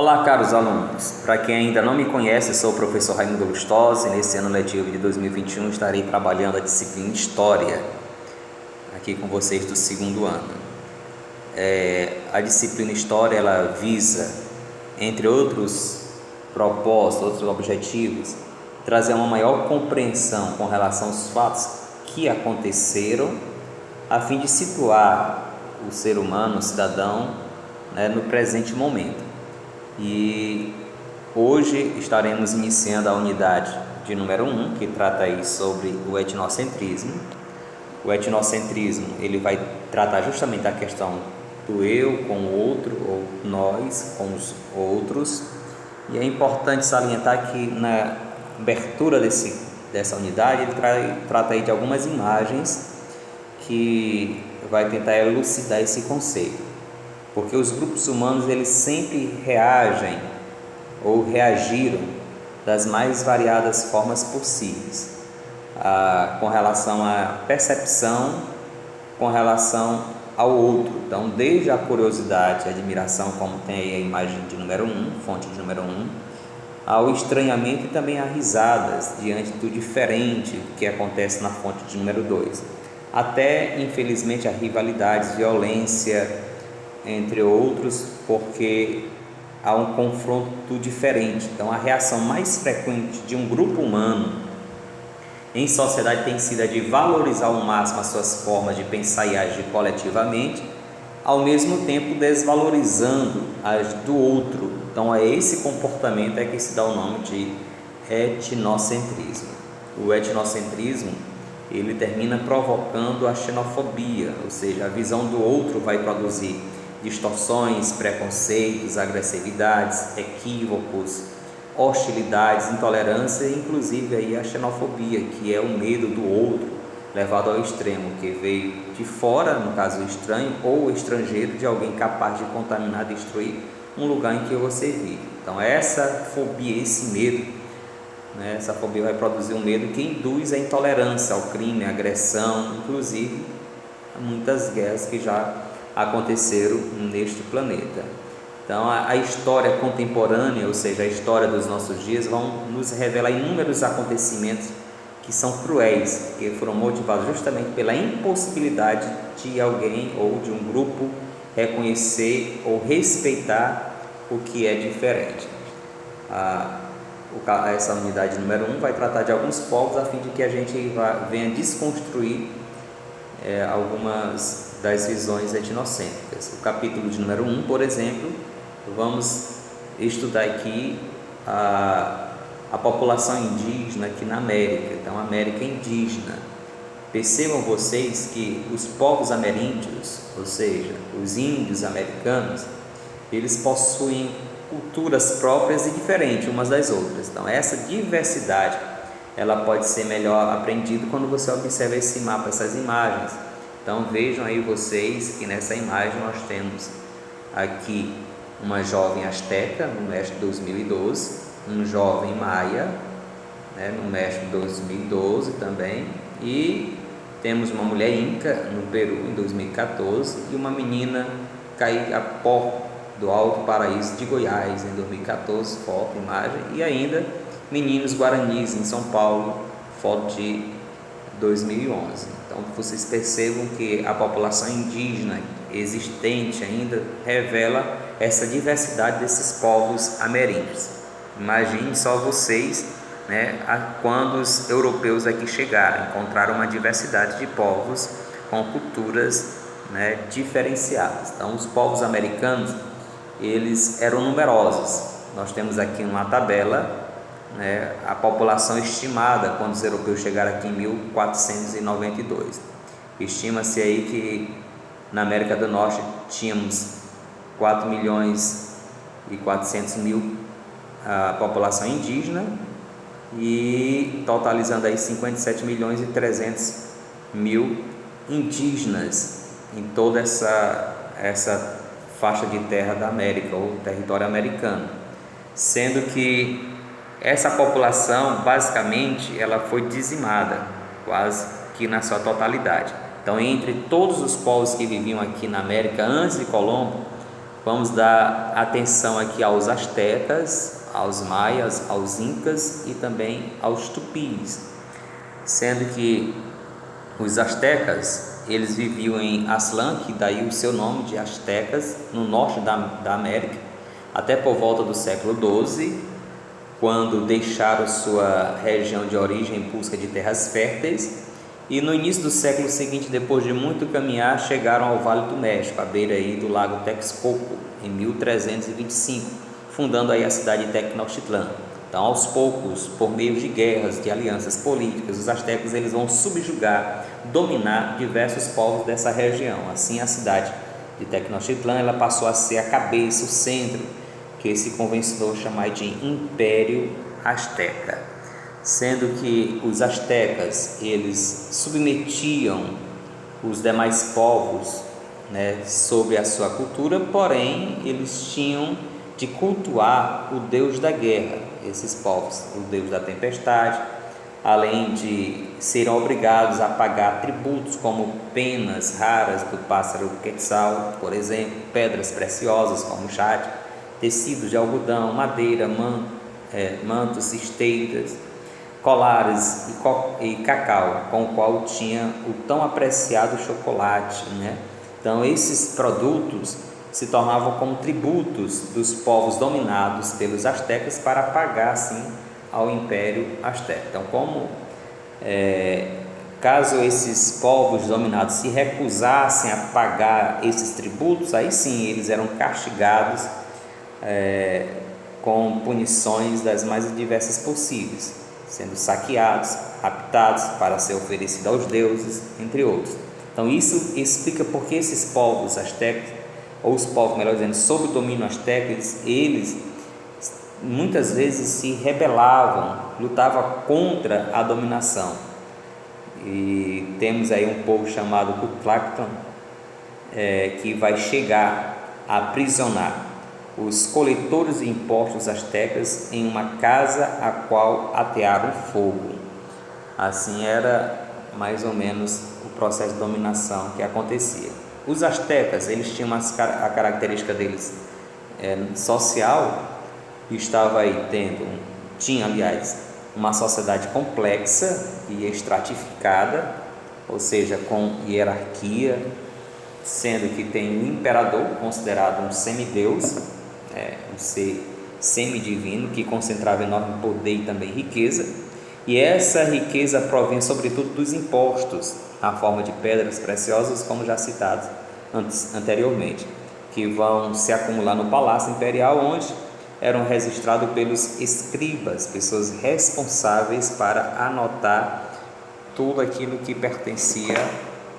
Olá, caros alunos. Para quem ainda não me conhece, sou o professor Raimundo Lustosi. Nesse ano letivo de 2021 estarei trabalhando a disciplina História aqui com vocês do segundo ano. A disciplina História, ela visa, entre outros propósitos, outros objetivos, trazer uma maior compreensão com relação aos fatos que aconteceram, a fim de situar o ser humano, o cidadão, no presente momento. E hoje estaremos iniciando a unidade de número 1, que trata aí sobre o etnocentrismo. O etnocentrismo, ele vai tratar justamente da questão do eu com o outro, ou nós com os outros. E é importante salientar que na abertura dessa unidade, ele trata aí de algumas imagens que vai tentar elucidar esse conceito. Porque os grupos humanos, eles sempre reagem ou reagiram das mais variadas formas possíveis, com relação à percepção, com relação ao outro. Então, desde a curiosidade, a admiração, como tem aí a imagem de número 1, fonte de número 1, ao estranhamento e também a risadas diante do diferente que acontece na fonte de número 2, até, infelizmente, a rivalidades, violência, entre outros, porque há um confronto diferente. Então, a reação mais frequente de um grupo humano em sociedade tem sido a de valorizar ao máximo as suas formas de pensar e agir coletivamente, ao mesmo tempo desvalorizando as do outro. Então, a esse comportamento é que se dá o nome de etnocentrismo. O etnocentrismo, ele termina provocando a xenofobia, ou seja, a visão do outro vai produzir distorções, preconceitos, agressividades, equívocos, hostilidades, intolerância e inclusive aí a xenofobia, que é o medo do outro levado ao extremo, que veio de fora, no caso o estranho ou o estrangeiro, de alguém capaz de contaminar, destruir um lugar em que você vive. Então essa fobia, esse medo, essa fobia vai produzir um medo que induz a intolerância ao crime, à agressão, inclusive a muitas guerras que já aconteceram neste planeta. Então a história contemporânea, ou seja, a história dos nossos dias, vão nos revelar inúmeros acontecimentos que são cruéis, que foram motivados justamente pela impossibilidade de alguém ou de um grupo reconhecer ou respeitar o que é diferente. Essa unidade número 1 vai tratar de alguns povos a fim de que a gente venha desconstruir algumas das visões etnocêntricas. O capítulo de número 1, por exemplo, vamos estudar aqui a população indígena aqui na América. Então, a América indígena. Percebam vocês que os povos ameríndios, ou seja, os índios americanos, eles possuem culturas próprias e diferentes umas das outras. Então, essa diversidade, ela pode ser melhor aprendida quando você observa esse mapa, essas imagens. Então vejam aí vocês que nessa imagem nós temos aqui uma jovem asteca no México 2012, um jovem maia, no México 2012 também, e temos uma mulher inca no Peru em 2014 e uma menina Caiapó do Alto Paraíso de Goiás em 2014, foto, imagem, e ainda meninos guaranis em São Paulo, foto de 2011. Então vocês percebam que a população indígena existente ainda revela essa diversidade desses povos ameríndios. Imaginem só vocês, quando os europeus aqui chegaram, encontraram uma diversidade de povos com culturas diferenciadas. Então os povos americanos, eles eram numerosos. Nós temos aqui uma tabela, a população estimada quando os europeus chegaram aqui em 1492. Estima-se aí que na América do Norte tínhamos 4.400.000 a população indígena e totalizando aí 57.300.000 indígenas em toda essa faixa de terra da América ou território americano, sendo que essa população, basicamente, ela foi dizimada, quase que na sua totalidade. Então, entre todos os povos que viviam aqui na América antes de Colombo, Vamos dar atenção aqui aos astecas, aos maias, aos incas e também aos tupis, sendo que os astecas, eles viviam em Aztlán, que daí o seu nome de astecas, no norte da América, até por volta do século XII, quando deixaram sua região de origem em busca de terras férteis, e no início do século seguinte, depois de muito caminhar, chegaram ao Vale do México, à beira aí do lago Texcoco, em 1325, fundando aí a cidade de Tenochtitlan. Então, aos poucos, por meio de guerras, de alianças políticas, os astecas eles vão subjugar, dominar diversos povos dessa região. Assim, a cidade de Tenochtitlan ela passou a ser a cabeça, o centro, que se convencionou chamar de Império Azteca, sendo que os astecas eles submetiam os demais povos, né, sobre a sua cultura, porém eles tinham de cultuar o deus da guerra, esses povos, o deus da tempestade, além de serem obrigados a pagar tributos como penas raras do pássaro quetzal, por exemplo, pedras preciosas como jade, tecidos de algodão, madeira, mantos, esteiras, colares e cacau, com o qual tinha o tão apreciado chocolate, né? Então esses produtos se tornavam como tributos dos povos dominados pelos astecas para pagar assim ao Império Azteca. Então, caso esses povos dominados se recusassem a pagar esses tributos, aí sim eles eram castigados com punições das mais diversas possíveis, sendo saqueados, raptados para ser oferecido aos deuses, entre outros. Então isso explica porque esses povos astecas, ou os povos, melhor dizendo, sob o domínio asteca, eles muitas vezes se rebelavam, lutavam contra a dominação. E temos aí um povo chamado Kukulkan, que vai chegar a aprisionar os coletores de impostos astecas em uma casa a qual atearam fogo. Assim era mais ou menos o processo de dominação que acontecia. Os astecas, eles tinham a característica deles social, tinha aliás uma sociedade complexa e estratificada, ou seja, com hierarquia, sendo que tem o imperador, considerado um semideus, um ser semidivino que concentrava enorme poder e também riqueza, e essa riqueza provém sobretudo dos impostos, na forma de pedras preciosas, como já citado anteriormente, que vão se acumular no Palácio Imperial, onde eram registrados pelos escribas, pessoas responsáveis para anotar tudo aquilo que pertencia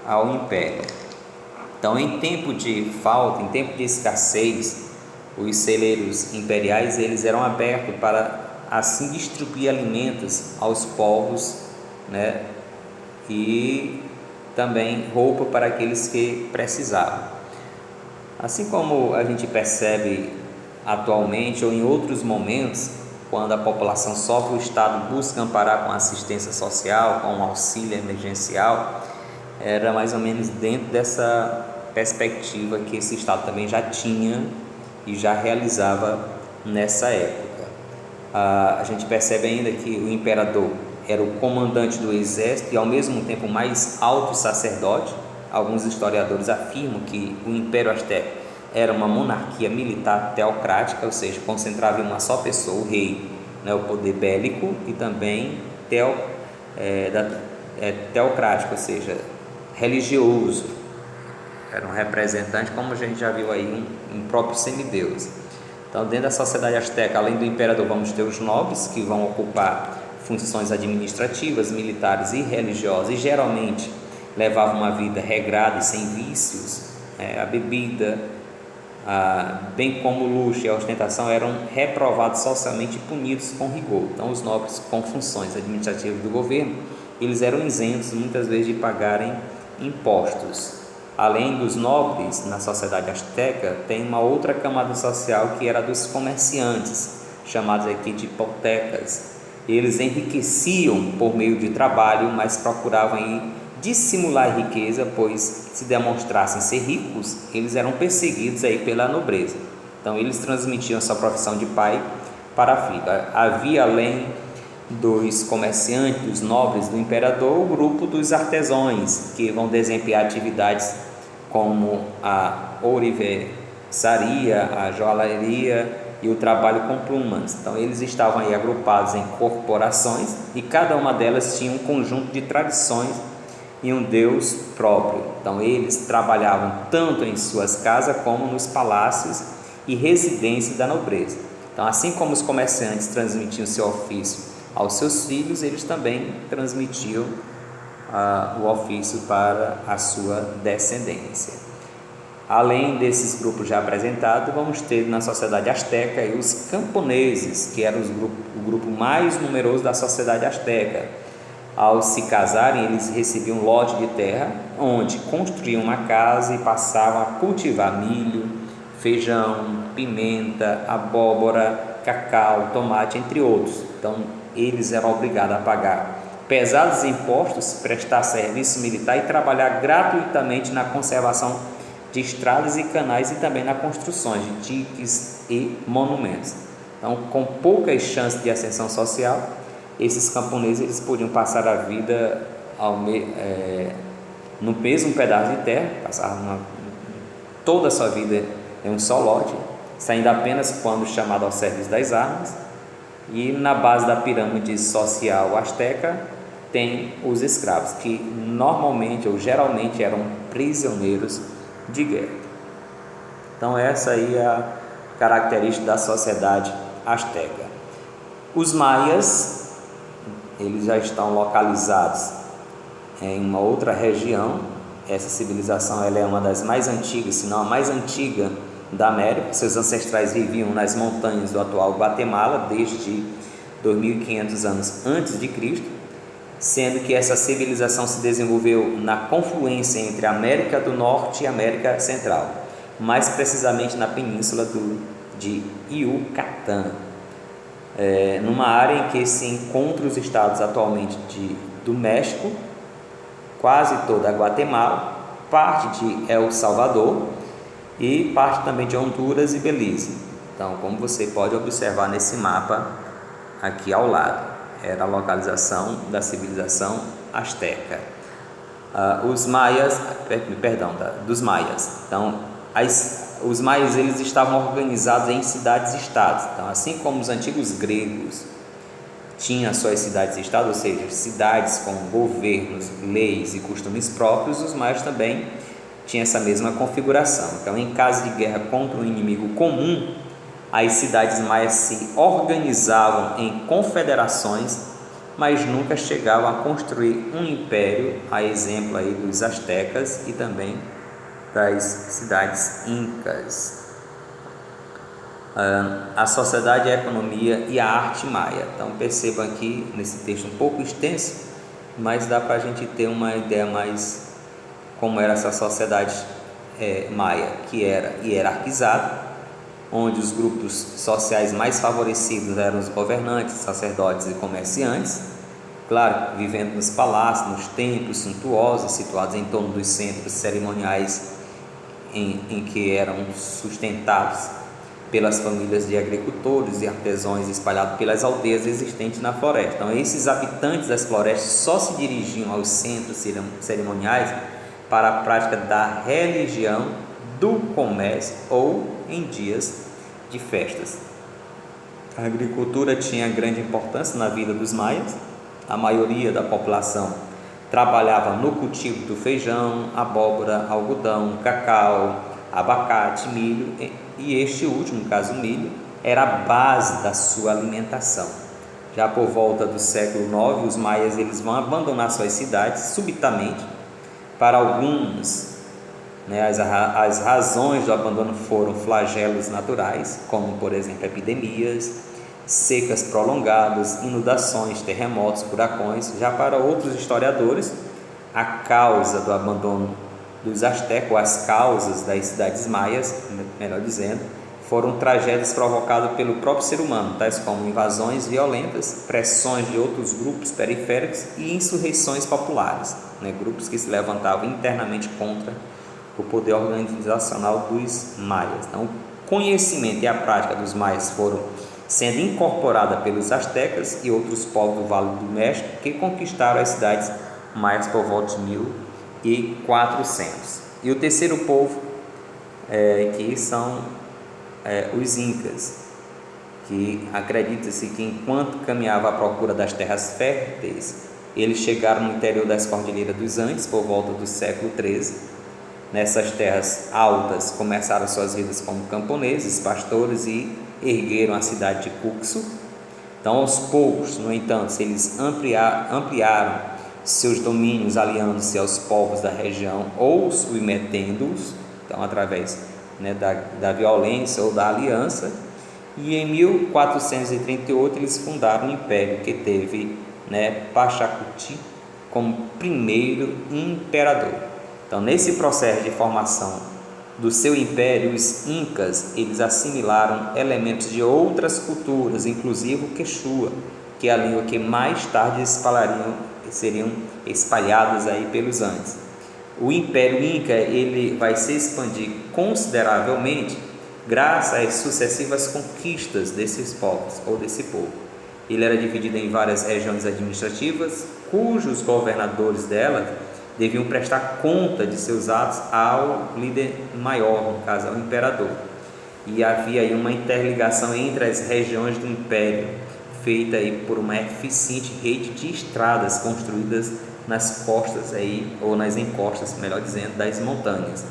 ao Império. Então, em tempo de falta, em tempo de escassez, os celeiros imperiais eles eram abertos para assim distribuir alimentos aos povos, né? E também roupa para aqueles que precisavam. Assim como a gente percebe atualmente ou em outros momentos, quando a população sofre, o Estado busca amparar com assistência social, com auxílio emergencial, era mais ou menos dentro dessa perspectiva que esse Estado também já tinha e já realizava nessa época. A gente percebe ainda que o imperador era o comandante do exército e ao mesmo tempo o mais alto sacerdote. Alguns historiadores afirmam que o Império Azteca era uma monarquia militar teocrática, ou seja, concentrava em uma só pessoa, o rei, né, o poder bélico, e também teocrático, ou seja, religioso. Era um representante, como a gente já viu aí, um próprio semideus. Então, dentro da sociedade asteca, além do imperador, vamos ter os nobres, que vão ocupar funções administrativas, militares e religiosas, e geralmente levavam uma vida regrada e sem vícios. A bebida, bem como o luxo e a ostentação, eram reprovados socialmente e punidos com rigor. Então, os nobres com funções administrativas do governo, eles eram isentos muitas vezes de pagarem impostos. Além dos nobres, na sociedade asteca, tem uma outra camada social que era dos comerciantes, chamados aqui de hipotecas. Eles enriqueciam por meio de trabalho, mas procuravam aí dissimular riqueza, pois se demonstrassem ser ricos, eles eram perseguidos aí pela nobreza. Então eles transmitiam sua profissão de pai para a filha. Havia, além dos comerciantes, dos nobres do imperador, o grupo dos artesãos, que vão desempenhar atividades como a ourivesaria, a joalheria e o trabalho com plumas. Então eles estavam aí agrupados em corporações e cada uma delas tinha um conjunto de tradições e um deus próprio. Então eles trabalhavam tanto em suas casas como nos palácios e residências da nobreza. Então, assim como os comerciantes transmitiam seu ofício aos seus filhos, eles também transmitiam o ofício para a sua descendência. Além desses grupos já apresentados, vamos ter na sociedade asteca os camponeses, que eram o grupo mais numeroso da sociedade asteca. Ao se casarem, eles recebiam um lote de terra, onde construíam uma casa e passavam a cultivar milho, feijão, pimenta, abóbora, cacau, tomate, entre outros. Então, eles eram obrigados a pagar pesados impostos, prestar serviço militar e trabalhar gratuitamente na conservação de estradas e canais e também na construção de diques e monumentos. Então, com poucas chances de ascensão social, esses camponeses eles podiam passar a vida no mesmo pedaço de terra, passavam toda a sua vida em um só lote, saindo apenas quando chamado ao serviço das armas. E na base da pirâmide social asteca tem os escravos, que normalmente ou geralmente eram prisioneiros de guerra. Então essa aí é a característica da sociedade asteca. Os maias, eles já estão localizados em uma outra região. Essa civilização ela é uma das mais antigas, se não a mais antiga da América. Seus ancestrais viviam nas montanhas do atual Guatemala desde 2500 anos antes de Cristo, sendo que essa civilização se desenvolveu na confluência entre a América do Norte e a América Central, mais precisamente na península de Yucatán, numa área em que se encontram os estados atualmente do México, quase toda a Guatemala, parte de El Salvador e parte também de Honduras e Belize. Então, como você pode observar nesse mapa aqui ao lado, era a localização da civilização asteca. Os maias, dos maias. Então, os maias eles estavam organizados em cidades-estados. Então, assim como os antigos gregos tinham suas cidades-estados, ou seja, cidades com governos, leis e costumes próprios, os maias também tinham essa mesma configuração. Então, em caso de guerra contra um inimigo comum, as cidades maias se organizavam em confederações, mas nunca chegavam a construir um império, a exemplo aí dos astecas e também das cidades incas. A sociedade, a economia e a arte maia. Então percebam aqui nesse texto um pouco extenso, mas dá para a gente ter uma ideia mais como era essa sociedade maia, que era hierarquizada, onde os grupos sociais mais favorecidos eram os governantes, sacerdotes e comerciantes, claro, vivendo nos palácios, nos templos suntuosos, situados em torno dos centros cerimoniais em que eram sustentados pelas famílias de agricultores e artesãos espalhados pelas aldeias existentes na floresta. Então, esses habitantes das florestas só se dirigiam aos centros cerimoniais para a prática da religião, do comércio ou em dias de festas. A agricultura tinha grande importância na vida dos maias. A maioria da população trabalhava no cultivo do feijão, abóbora, algodão, cacau, abacate, milho, e este último, no caso o milho, era a base da sua alimentação. Já por volta do século IX, os maias eles vão abandonar suas cidades subitamente. Para alguns, as razões do abandono foram flagelos naturais, como por exemplo epidemias, secas prolongadas, inundações, terremotos, furacões. Já para outros historiadores, a causa do abandono dos astecas, ou as causas das cidades maias, melhor dizendo, foram tragédias provocadas pelo próprio ser humano, tais como invasões violentas, pressões de outros grupos periféricos e insurreições populares. né, grupos que se levantavam internamente contra o poder organizacional dos maias. Então, o conhecimento e a prática dos maias foram sendo incorporada pelos astecas e outros povos do Vale do México, que conquistaram as cidades maias por volta de 1400. E o terceiro povo que são os incas, que acredita-se que enquanto caminhava à procura das terras férteis, eles chegaram no interior das Cordilheiras dos Andes por volta do século XIII. Nessas terras altas começaram suas vidas como camponeses, pastores e ergueram a cidade de Cuxo. Então, aos poucos, no entanto, eles ampliaram seus domínios, aliando-se aos povos da região ou submetendo-os, então através da violência ou da aliança. E em 1438 eles fundaram um império que teve Pachacuti como primeiro imperador. Então, nesse processo de formação do seu império, os incas eles assimilaram elementos de outras culturas, inclusive o Quechua, que é a língua que mais tarde seriam espalhadas aí pelos Andes. O Império Inca ele vai se expandir consideravelmente graças às sucessivas conquistas desses povos ou desse povo. Ele era dividido em várias regiões administrativas, cujos governadores delas deviam prestar conta de seus atos ao líder maior, no caso ao imperador. E havia aí uma interligação entre as regiões do império, feita aí por uma eficiente rede de estradas construídas nas costas aí, ou nas encostas, melhor dizendo, das montanhas.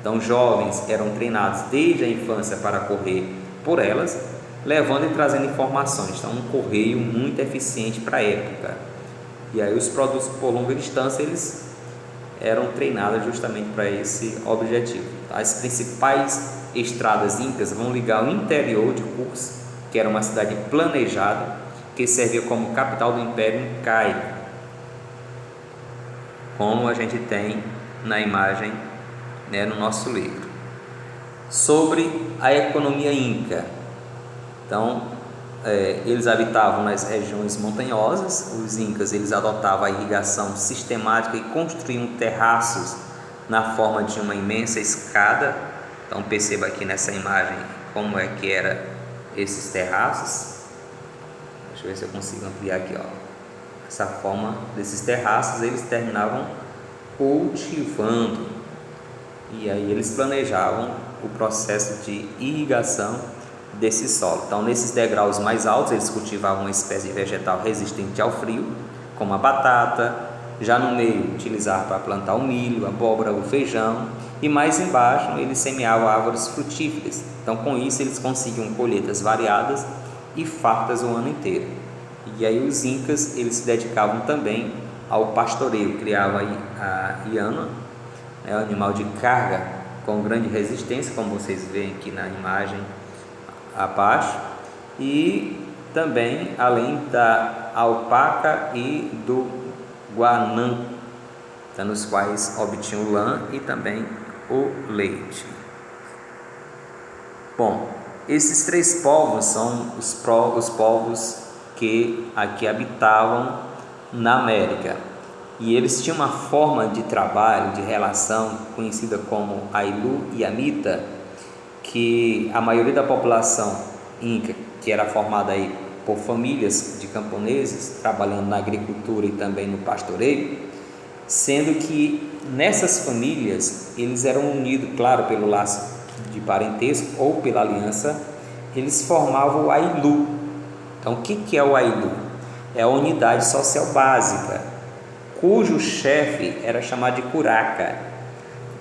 Então, jovens eram treinados desde a infância para correr por elas, levando e trazendo informações. Então, um correio muito eficiente para a época. E aí os produtos por longa distância eles eram treinados justamente para esse objetivo. As principais estradas incas vão ligar o interior de Cusco, que era uma cidade planejada, que servia como capital do Império Incaico, como a gente tem na imagem no nosso livro. Sobre a economia inca. Então, eles habitavam nas regiões montanhosas. Os incas eles adotavam a irrigação sistemática e construíam terraços na forma de uma imensa escada. Então, perceba aqui nessa imagem como é que era esses terraços. Deixa eu ver se eu consigo ampliar aqui, ó. Essa forma desses terraços eles terminavam cultivando, e aí eles planejavam o processo de irrigação desse solo. Então, nesses degraus mais altos eles cultivavam uma espécie de vegetal resistente ao frio, como a batata. Já no meio utilizavam para plantar o milho, a abóbora, o feijão, e mais embaixo eles semeavam árvores frutíferas. Então, com isso eles conseguiam colheitas variadas e fartas o ano inteiro. E aí os incas eles se dedicavam também ao pastoreio, criavam aí a iana, o animal de carga com grande resistência, como vocês veem aqui na imagem abaixo, e também além da alpaca e do guanã, nos quais obtinham lã e também o leite. Bom, esses três povos são os povos que aqui habitavam na América, e eles tinham uma forma de trabalho, de relação conhecida como Ailu e Amita, que a maioria da população inca, que era formada aí por famílias de camponeses trabalhando na agricultura e também no pastoreio, sendo que nessas famílias eles eram unidos, claro, pelo laço de parentesco ou pela aliança, eles formavam o Ailu. Então, o que é o Ailu? É a unidade social básica, cujo chefe era chamado de curaca,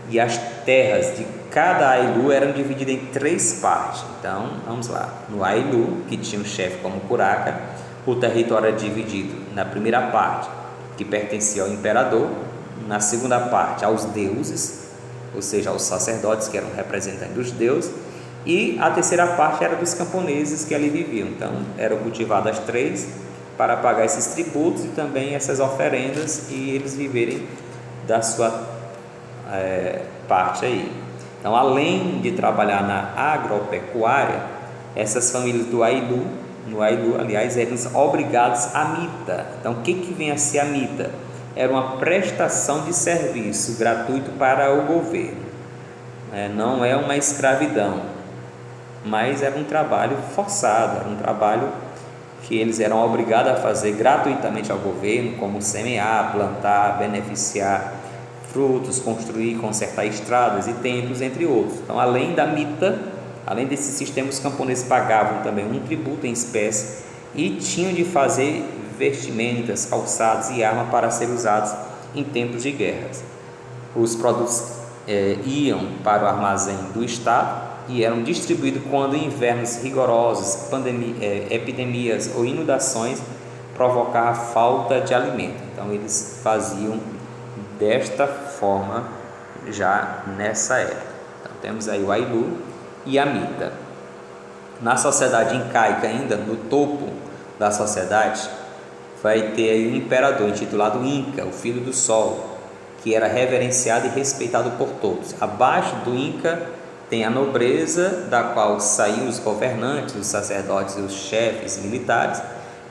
e as terras de cada Ailu eram divididas em três partes. Então, vamos lá. No Ailu, que tinha um chefe como curaca, o território era dividido na primeira parte, que pertencia ao imperador, na segunda parte aos deuses, ou seja, aos sacerdotes, que eram representantes dos deuses, e a terceira parte era dos camponeses que ali viviam. Então, eram cultivadas três para pagar esses tributos e também essas oferendas, e eles viverem da sua parte aí. Então, além de trabalhar na agropecuária, essas famílias do Ailu, no Ailu, aliás, eram obrigados à mita. Então, o que vem a ser a mita? era uma prestação de serviço gratuito para o governo. Não é uma escravidão, mas era um trabalho forçado, era um trabalho que eles eram obrigados a fazer gratuitamente ao governo, como semear, plantar, beneficiar frutos, construir, consertar estradas e templos, entre outros. Então, além da mita, além desse sistema, os camponeses pagavam também um tributo em espécie e tinham de fazer vestimentas, calçados e armas para ser usados em tempos de guerras. Os produtos iam para o armazém do Estado e eram distribuídos quando invernos rigorosos, epidemias ou inundações provocavam falta de alimento. Então, eles faziam desta forma já nessa época. Então, temos aí o Ailu e a Mita. Na sociedade incaica, ainda no topo da sociedade, vai ter aí um imperador intitulado Inca, o filho do sol, que era reverenciado e respeitado por todos. Abaixo do Inca tem a nobreza, da qual saíam os governantes, os sacerdotes e os chefes militares,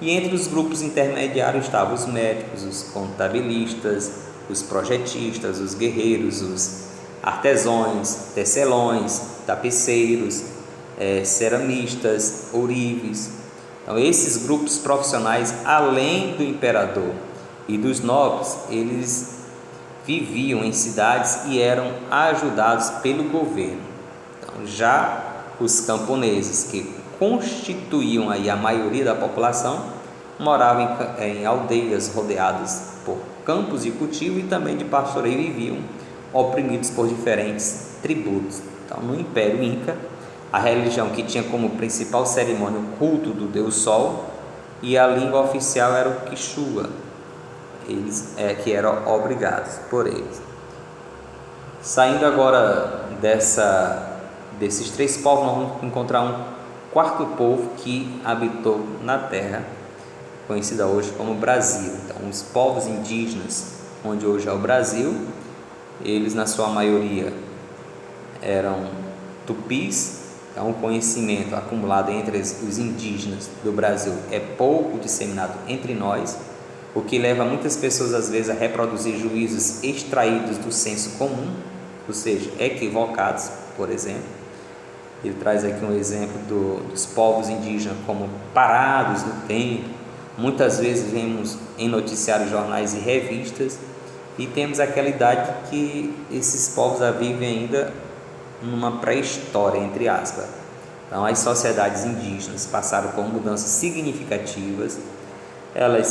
e entre os grupos intermediários estavam os médicos, os contabilistas, os projetistas, os guerreiros, os artesãos, tecelões, tapeceiros, ceramistas, ourives. Então, esses grupos profissionais, além do imperador e dos nobres, eles viviam em cidades e eram ajudados pelo governo. Então, já os camponeses, que constituíam aí a maioria da população, moravam em aldeias rodeadas por campos de cultivo e também de pastoreio, e viviam oprimidos por diferentes tributos. Então, no Império Inca, a religião que tinha como principal cerimônia o culto do Deus Sol, e a língua oficial era o Quichua, que eram obrigados por eles. Saindo agora desses três povos, nós vamos encontrar um quarto povo que habitou na terra, conhecida hoje como Brasil. Então, os povos indígenas, onde hoje é o Brasil, eles na sua maioria eram tupis. Então, o conhecimento acumulado entre os indígenas do Brasil é pouco disseminado entre nós, o que leva muitas pessoas às vezes a reproduzir juízos extraídos do senso comum, ou seja, equivocados. Por exemplo, ele traz aqui um exemplo dos povos indígenas como parados no tempo. Muitas vezes vemos em noticiários, jornais e revistas, e temos aquela idade que esses povos vivem ainda numa pré-história, entre aspas. Então, as sociedades indígenas passaram por mudanças significativas. Elas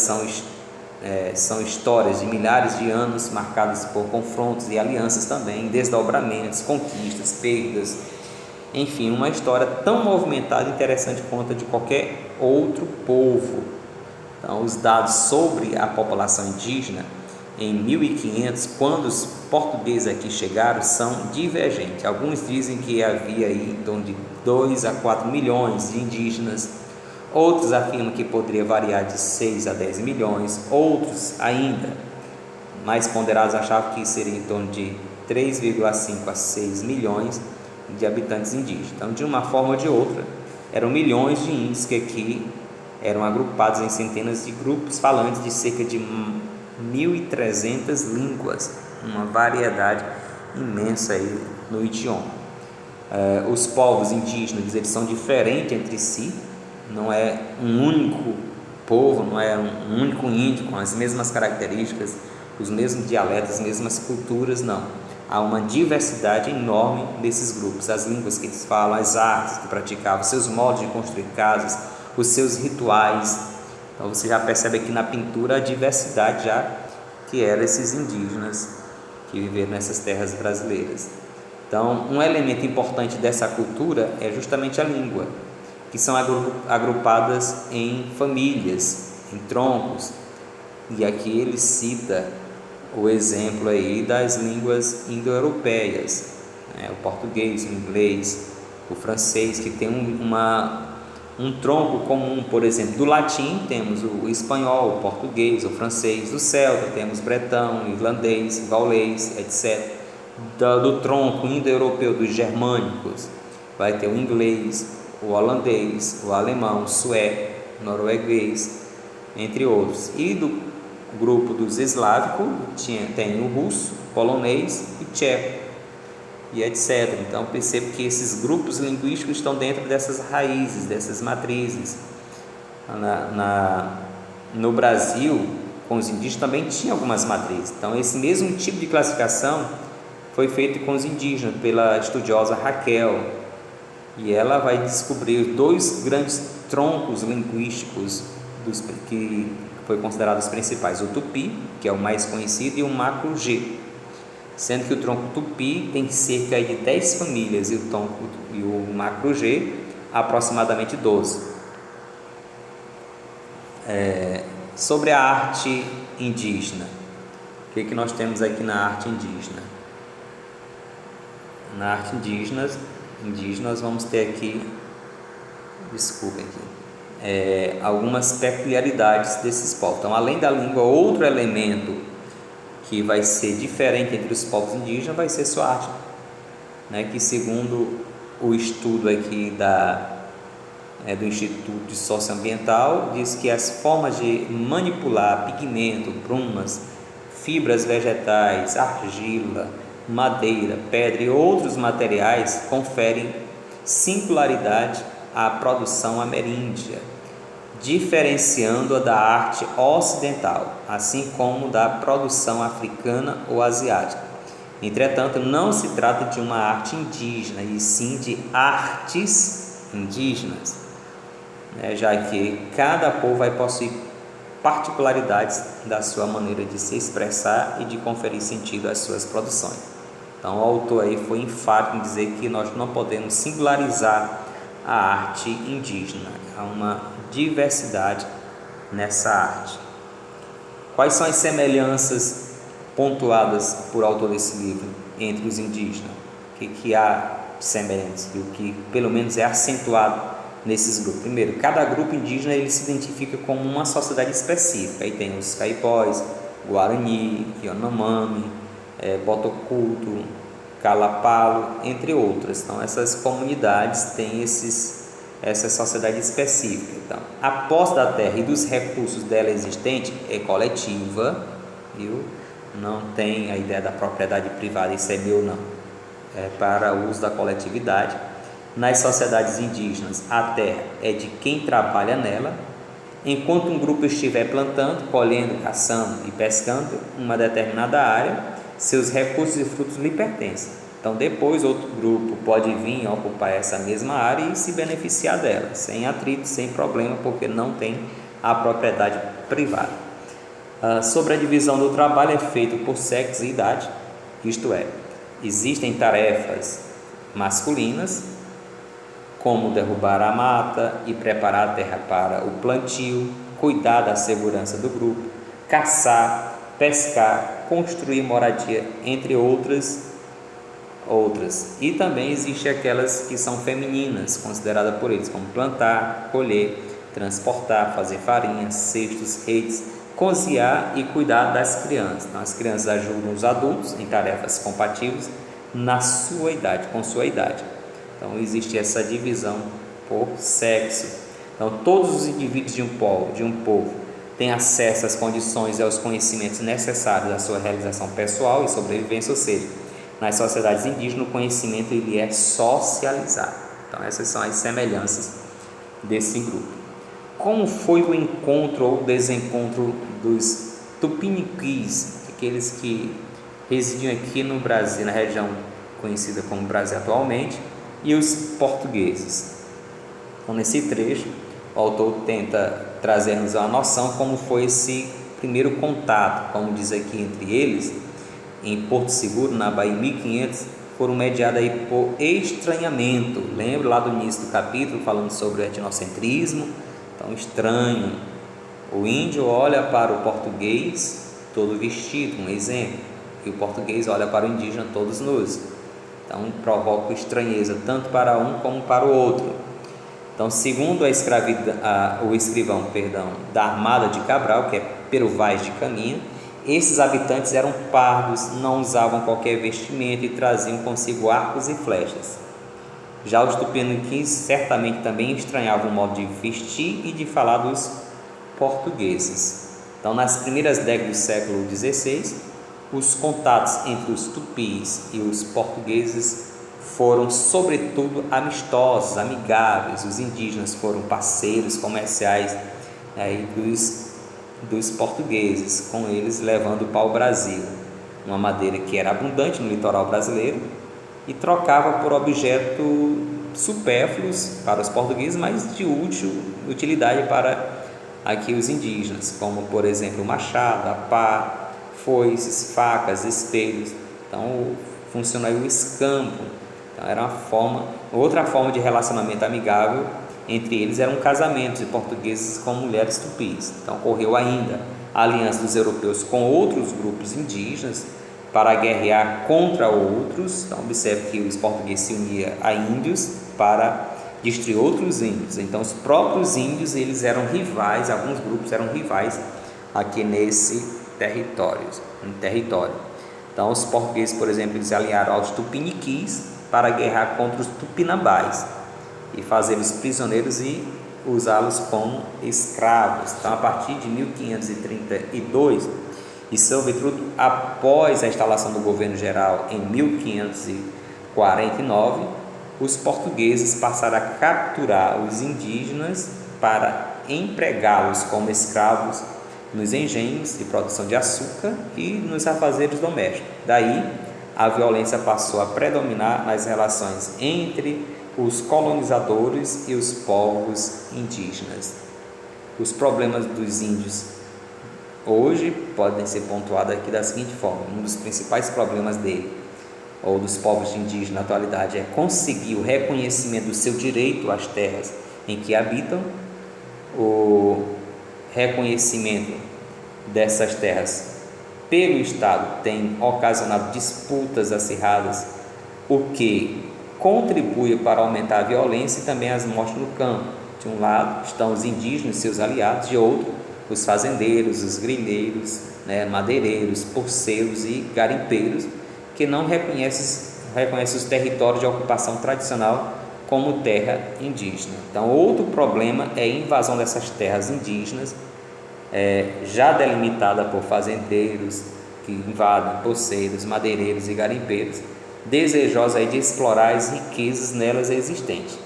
são histórias de milhares de anos, marcadas por confrontos e alianças também, desdobramentos, conquistas, perdas, enfim, uma história tão movimentada e interessante quanto a de qualquer outro povo. Então, os dados sobre a população indígena em 1500, quando os portugueses aqui chegaram, são divergentes. Alguns dizem que havia aí em torno de 2 a 4 milhões de indígenas, outros afirmam que poderia variar de 6 a 10 milhões, outros ainda mais ponderados achavam que seria em torno de 3,5 a 6 milhões de habitantes indígenas. Então, de uma forma ou de outra, eram milhões de índios que aqui eram agrupados em centenas de grupos falantes de cerca de 1.300 línguas, uma variedade imensa aí no idioma. Os povos indígenas, eles são diferentes entre si, não é um único povo, não é um único índio com as mesmas características, os mesmos dialetos, as mesmas culturas, não. Há uma diversidade enorme desses grupos, as línguas que eles falam, as artes que praticavam, seus modos de construir casas, os seus rituais. Então, você já percebe aqui na pintura a diversidade já que eram esses indígenas que viveram nessas terras brasileiras. Então, um elemento importante dessa cultura é justamente a língua, que são agrupadas em famílias, em troncos. E aqui ele cita o exemplo aí das línguas indo-europeias, o português, o inglês, o francês, que tem um tronco comum. Por exemplo, do latim temos o espanhol, o português, o francês. Do celta temos bretão, irlandês, gaulês, etc. Do tronco indo-europeu, dos germânicos, vai ter o inglês, o holandês, o alemão, o sueco, o norueguês, entre outros. E do grupo dos eslavicos, tem o russo, polonês e tcheco, e etc. Então percebo que esses grupos linguísticos estão dentro dessas raízes, dessas matrizes. No Brasil, com os indígenas também tinha algumas matrizes. Então esse mesmo tipo de classificação foi feito com os indígenas pela estudiosa Raquel, e ela vai descobrir dois grandes troncos linguísticos que foi considerado os principais: o Tupi, que é o mais conhecido, e o Macro-G, sendo que o tronco Tupi tem cerca de 10 famílias e o Macro-G aproximadamente 12. Sobre a arte indígena, o que nós temos aqui na arte indígena? Na arte indígena nós vamos ter aqui, algumas peculiaridades desses povos. Então, além da língua, outro elemento que vai ser diferente entre os povos indígenas vai ser sua arte, que segundo o estudo aqui do Instituto Socioambiental, diz que as formas de manipular pigmento, brumas, fibras vegetais, argila, madeira, pedra e outros materiais conferem singularidade à produção ameríndia, diferenciando-a da arte ocidental, assim como da produção africana ou asiática. Entretanto, não se trata de uma arte indígena, e sim de artes indígenas, já que cada povo vai possuir particularidades da sua maneira de se expressar e de conferir sentido às suas produções. Então o autor aí foi enfático em dizer que nós não podemos singularizar a arte indígena, há uma diversidade nessa arte. Quais são as semelhanças pontuadas por autor desse livro entre os indígenas? O que há de semelhante, o que pelo menos é acentuado nesses grupos? Primeiro, cada grupo indígena ele se identifica como uma sociedade específica. Aí tem os caipós, Guarani, Yanomami, Botocuto, Calapalo, entre outras. Então essas comunidades têm essa sociedade específica. Então, a posse da terra e dos recursos dela existente é coletiva, viu? Não tem a ideia da propriedade privada, isso é meu, não. É para o uso da coletividade. Nas sociedades indígenas, a terra é de quem trabalha nela. Enquanto um grupo estiver plantando, colhendo, caçando e pescando uma determinada área, seus recursos e frutos lhe pertencem. Então depois outro grupo pode vir ocupar essa mesma área e se beneficiar dela, sem atrito, sem problema, porque não tem a propriedade privada. Sobre a divisão do trabalho, é feito por sexo e idade, isto é, existem tarefas masculinas, como derrubar a mata e preparar a terra para o plantio, cuidar da segurança do grupo, caçar, pescar, construir moradia, entre outras. E também existem aquelas que são femininas, consideradas por eles como plantar, colher, transportar, fazer farinha, cestos, redes, cozinhar e cuidar das crianças. Então, as crianças ajudam os adultos em tarefas compatíveis com sua idade. Então existe essa divisão por sexo. Então todos os indivíduos de um povo têm acesso às condições e aos conhecimentos necessários à sua realização pessoal e sobrevivência, ou seja, nas sociedades indígenas o conhecimento ele é socializado. Então essas são as semelhanças desse grupo. Como foi o encontro ou desencontro dos tupiniquis, aqueles que residiam aqui no Brasil, na região conhecida como Brasil atualmente, e os portugueses? Então, nesse trecho, o autor tenta trazer-nos uma noção como foi esse primeiro contato, como diz aqui, entre eles, em Porto Seguro, na Bahia, em 1500, foram mediados aí por estranhamento. Lembra lá do início do capítulo, falando sobre o etnocentrismo? Então, estranho. O índio olha para o português todo vestido, um exemplo, e o português olha para o indígena todos nus. Então provoca estranheza tanto para um como para o outro. Então, segundo o escrivão da Armada de Cabral, que é Pero Vaz de Caminha, esses habitantes eram pardos, não usavam qualquer vestimenta e traziam consigo arcos e flechas. Já os tupiniquins certamente também estranhavam o modo de vestir e de falar dos portugueses. Então, nas primeiras décadas do século XVI, os contatos entre os tupis e os portugueses foram, sobretudo, amistosos, amigáveis. Os indígenas foram parceiros comerciais aí dos portugueses, com eles levando para o Brasil uma madeira que era abundante no litoral brasileiro e trocava por objetos supérfluos para os portugueses, mas de utilidade para aqui os indígenas, como por exemplo o machado, a pá, foices, facas, espelhos. Então funcionou o escampo. Então era outra forma de relacionamento amigável entre eles eram casamentos de portugueses com mulheres tupis. Então ocorreu ainda a aliança dos europeus com outros grupos indígenas para guerrear contra outros. Então observe que os portugueses se uniam a índios para destruir outros índios. Então os próprios índios eles eram rivais, alguns grupos eram rivais aqui nesse território. Então os portugueses, por exemplo, eles se aliaram aos tupiniquis para guerrear contra os tupinambás e fazê-los prisioneiros e usá-los como escravos. Então a partir de 1532 e sobretudo após a instalação do governo geral em 1549, os portugueses passaram a capturar os indígenas para empregá-los como escravos nos engenhos de produção de açúcar e nos afazeres domésticos. Daí, a violência passou a predominar nas relações entre os colonizadores e os povos indígenas. Os problemas dos índios hoje podem ser pontuados aqui da seguinte forma: um dos principais problemas dele, ou dos povos indígenas na atualidade, é conseguir o reconhecimento do seu direito às terras em que habitam. O reconhecimento dessas terras pelo Estado tem ocasionado disputas acirradas, o que contribui para aumentar a violência e também as mortes no campo. De um lado estão os indígenas e seus aliados, de outro os fazendeiros, os grileiros, madeireiros, porceiros e garimpeiros, que não reconhecem os territórios de ocupação tradicional como terra indígena. Então, outro problema é a invasão dessas terras indígenas, já delimitada por fazendeiros que invadem, porceiros, madeireiros e garimpeiros, desejosos aí de explorar as riquezas nelas existentes.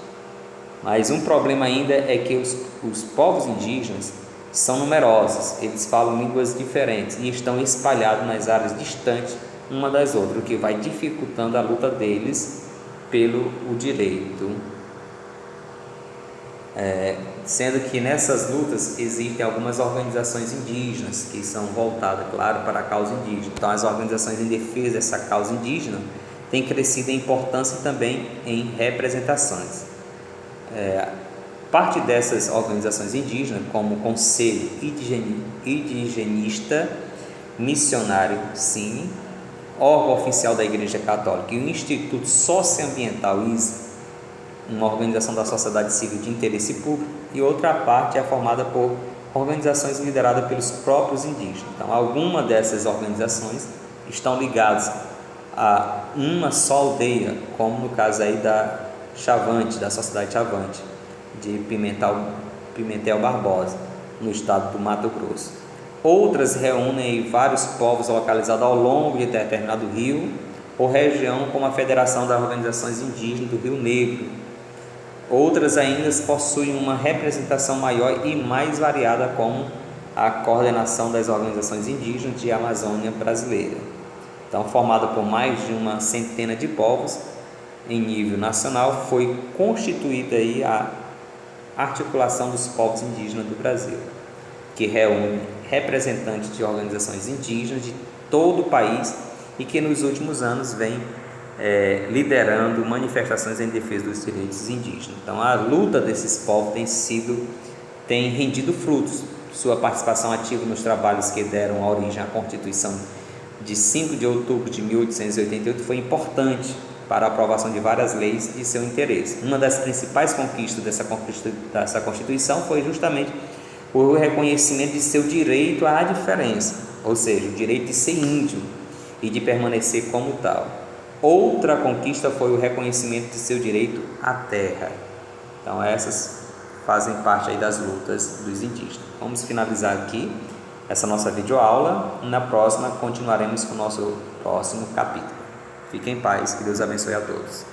Mas um problema ainda é que os povos indígenas são numerosos, eles falam línguas diferentes e estão espalhados nas áreas distantes uma das outras, o que vai dificultando a luta deles pelo direito. Sendo que nessas lutas existem algumas organizações indígenas que são voltadas, claro, para a causa indígena. Então as organizações em defesa dessa causa indígena têm crescido em importância e também em representações. Parte dessas organizações indígenas, como o Conselho Indigenista Missionário CIMI, órgão oficial da Igreja Católica, e o Instituto Socioambiental ISA, uma organização da sociedade civil de interesse público, e outra parte é formada por organizações lideradas pelos próprios indígenas. Então, algumas dessas organizações estão ligadas a uma só aldeia, como no caso aí da Chavante, da Sociedade Chavante, de Pimentel Barbosa, no estado do Mato Grosso. Outras reúnem vários povos localizados ao longo de determinado rio ou região, como a Federação das Organizações Indígenas do Rio Negro. Outras ainda possuem uma representação maior e mais variada, como a Coordenação das Organizações Indígenas de Amazônia Brasileira. Então, formada por mais de uma centena de povos em nível nacional, foi constituída aí a Articulação dos Povos Indígenas do Brasil, que reúne representantes de organizações indígenas de todo o país e que nos últimos anos vem liderando manifestações em defesa dos direitos indígenas. Então a luta desses povos tem rendido frutos. Sua participação ativa nos trabalhos que deram origem à Constituição de 5 de outubro de 1888 foi importante para a aprovação de várias leis de seu interesse. Uma das principais conquistas dessa Constituição foi justamente o reconhecimento de seu direito à diferença, ou seja, o direito de ser índio e de permanecer como tal. Outra conquista foi o reconhecimento de seu direito à terra. Então essas fazem parte aí das lutas dos indígenas. Vamos finalizar aqui essa nossa videoaula. Na próxima continuaremos com o nosso próximo capítulo. Fiquem em paz, que Deus abençoe a todos.